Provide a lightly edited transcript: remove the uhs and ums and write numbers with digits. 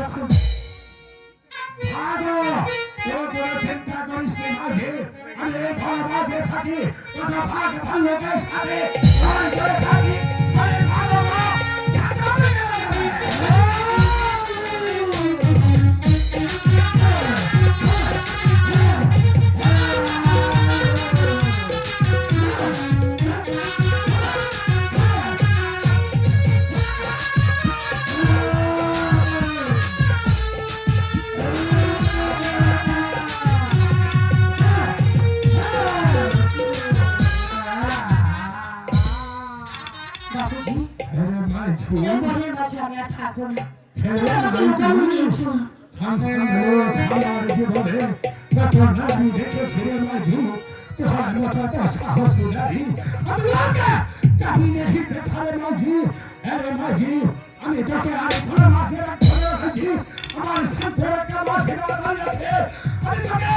যখন ভাগো কেউ কোনো চিন্তা করিস নি মাঝে আমি এই ঘর মাঝে থাকি তোরা ভাগ ভাল্লোকের সাথে লড়াই করে থাকি আরে ভাগো না ঢাকাবে আমি আর থাকবো না আমার জীবনে কত নারী দেখেছি রে মাঝি তোর মতো সাহসী নারী আমি কাহিনী হিতে থারে মাঝি আরে মাঝি আমি তোকে আর কোনো মাঝে রাখতে আমার সাথে একটা মাঝে আছে আমি তোকে